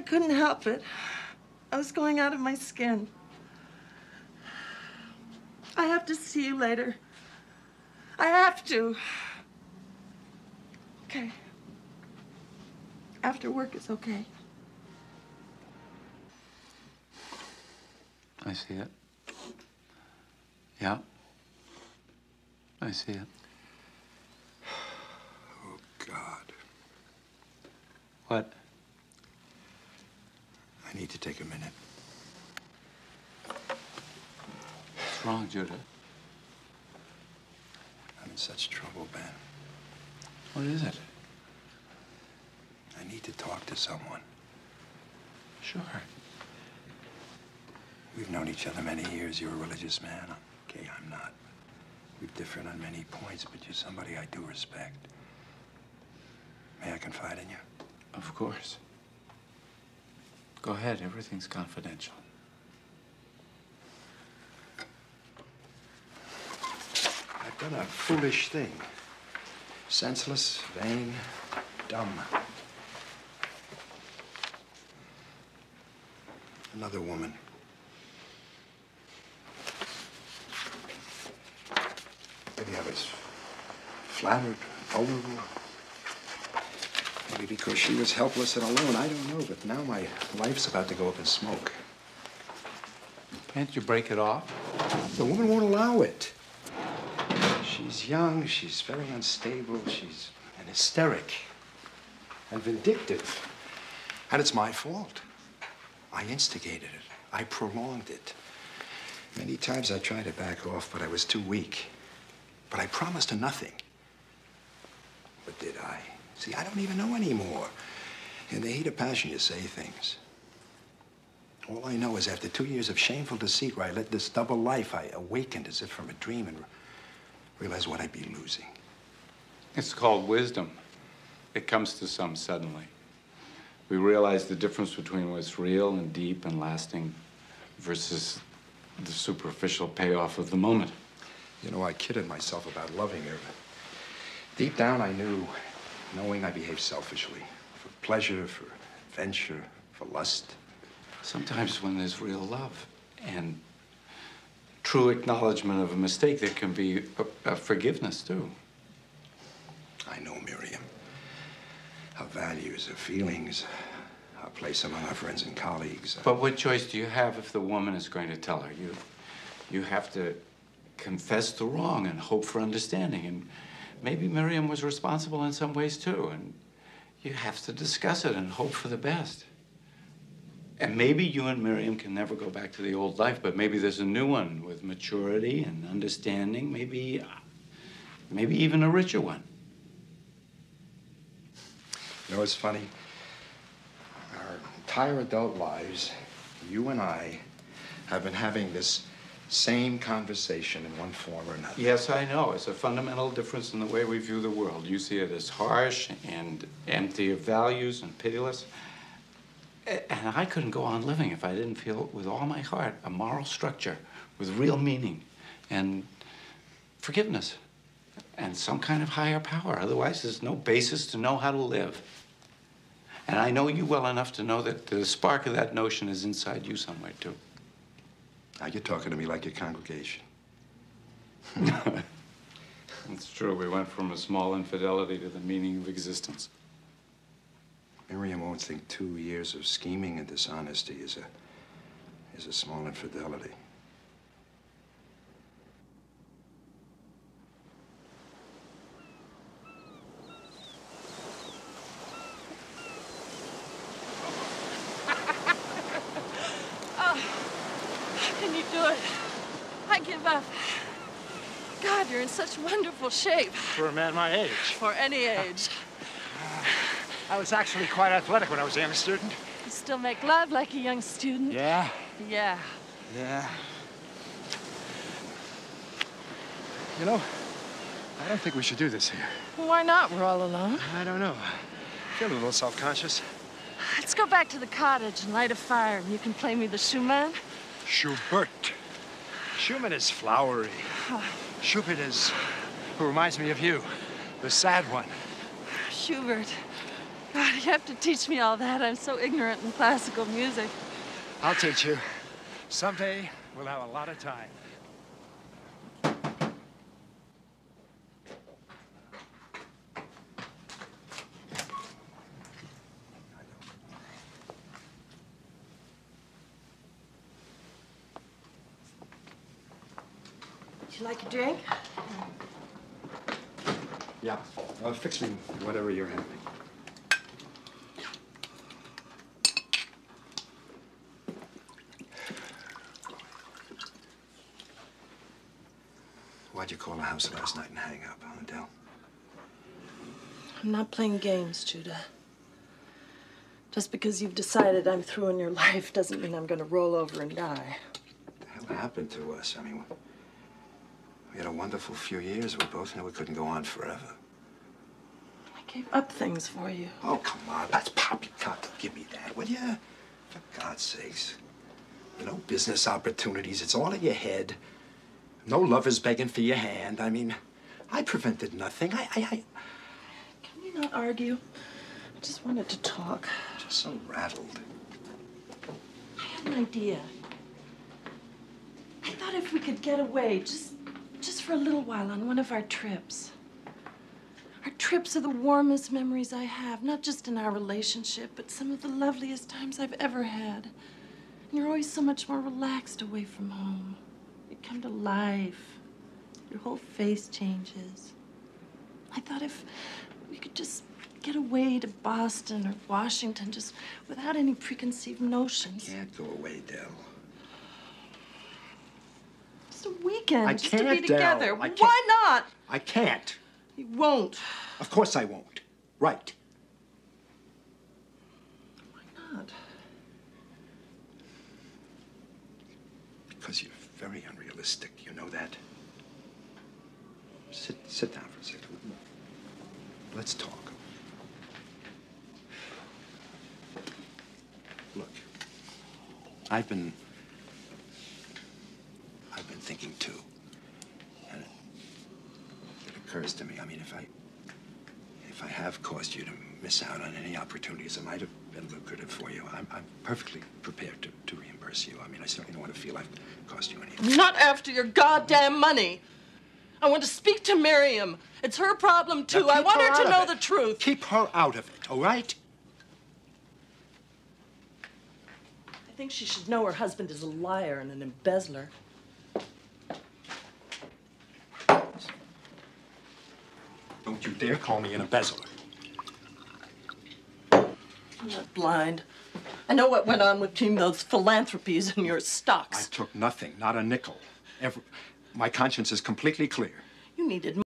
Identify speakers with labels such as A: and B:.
A: couldn't help it. I was going out of my skin. I have to see you later. I have to. Okay. After work is okay.
B: I see it. Yeah. I see it.
C: Oh, God.
B: What?
C: I need to take a minute.
B: What's wrong, Judith?
C: I'm in such trouble, Ben.
B: What is it?
C: I need to talk to someone.
B: Sure.
C: We've known each other many years. You're a religious man. Okay, I'm not. We're different on many points, but you're somebody I do respect. May I confide in you?
B: Of course. Go ahead. Everything's confidential.
C: I've done a foolish thing. Senseless, vain, dumb. Another woman. Maybe I was flattered, vulnerable. Maybe because she was helpless and alone. I don't know, but now my life's about to go up in smoke.
B: Can't you break it off?
C: The woman won't allow it. She's young, she's very unstable, she's an hysteric and vindictive. And it's my fault. I instigated it. I prolonged it. Many times I tried to back off, but I was too weak. But I promised her nothing. But did I? See, I don't even know anymore. In the heat of passion, you say things. All I know is after 2 years of shameful deceit where I led this double life, I awakened as if from a dream and realized what I'd be losing.
B: It's called wisdom. It comes to some suddenly. We realize the difference between what's real and deep and lasting versus the superficial payoff of the moment.
C: You know, I kidded myself about loving her. Deep down, I knew, knowing I behaved selfishly. For pleasure, for adventure, for lust.
B: Sometimes when there's real love and true acknowledgement of a mistake, there can be a forgiveness, too.
C: I know Miriam. Her values, her feelings, her place among our friends and colleagues.
B: But what choice do you have if the woman is going to tell her? You have to confess the wrong and hope for understanding. And maybe Miriam was responsible in some ways, too. And you have to discuss it and hope for the best. And maybe you and Miriam can never go back to the old life, but maybe there's a new one with maturity and understanding, maybe even a richer one.
C: You know, it's funny. Our entire adult lives, you and I have been having this same conversation in one form or another.
B: Yes, I know. It's a fundamental difference in the way we view the world. You see it as harsh and empty of values and pitiless. And I couldn't go on living if I didn't feel with all my heart a moral structure with real meaning and forgiveness and some kind of higher power. Otherwise, there's no basis to know how to live. And I know you well enough to know that the spark of that notion is inside you somewhere, too.
C: Now you're talking to me like your congregation.
B: It's true. We went from a small infidelity to the meaning of existence.
C: Miriam won't think 2 years of scheming and dishonesty is a small infidelity.
A: How can you do it? I give up. God, you're in such wonderful shape.
D: For a man my age.
A: For any age.
D: I was actually quite athletic when I was a young student.
A: You still make love like a young student?
D: Yeah?
A: Yeah.
D: Yeah. You know, I don't think we should do this here.
A: Why not? We're all alone.
D: I don't know. I feel a little self-conscious.
A: Let's go back to the cottage and light a fire, and you can play me the Schumann.
D: Schubert. Schumann is flowery. Schubert is who reminds me of you, the sad one.
A: Schubert. God, you have to teach me all that. I'm so ignorant in classical music.
C: I'll teach you. Someday, we'll have a lot of time.
A: Would you like a drink?
C: Yeah, fix me whatever you're having. Why'd you call the house last night and hang up, huh, Adele?
A: I'm not playing games, Judah. Just because you've decided I'm through in your life doesn't mean I'm going to roll over and die.
C: What the hell happened to us? I mean, we had a wonderful few years. We both knew we couldn't go on forever.
A: I gave up things for you.
C: Oh, come on. That's poppycock. Give me that, will you? For God's sakes. No business opportunities. It's all in your head. No lovers begging for your hand. I mean, I prevented nothing.
A: Can we not argue? I just wanted to talk.
C: Just so rattled.
A: I had an idea. I thought if we could get away, just for a little while on one of our trips. Our trips are the warmest memories I have, not just in our relationship, but some of the loveliest times I've ever had. And you're always so much more relaxed away from home. You come to life. Your whole face changes. I thought if we could just get away to Boston or Washington, just without any preconceived notions.
C: I can't go away, Del.
A: Just a weekend,
C: I
A: just
C: can't,
A: to be together.
C: Del. I can't.
A: Why not?
C: I can't.
A: You won't.
C: Of course I won't. Right.
A: Why not?
C: Because you're very unrealistic. You know that? Sit down for a second. Let's talk. Look, I've been thinking too. And it occurs to me, I mean, if I have caused you to miss out on any opportunities that might have been lucrative for you, I'm perfectly prepared to reimburse you. I mean, I certainly don't want to feel I've cost you anything.
A: Not after your goddamn money. I want to speak to Miriam. It's her problem, too. I want her to know the truth.
C: Keep her out of it, all right?
A: I think she should know her husband is a liar and an embezzler.
C: Don't you dare call me an embezzler.
A: I'm not blind. I know what went on between those philanthropies and your stocks.
C: I took nothing, not a nickel. My conscience is completely clear.
A: You needed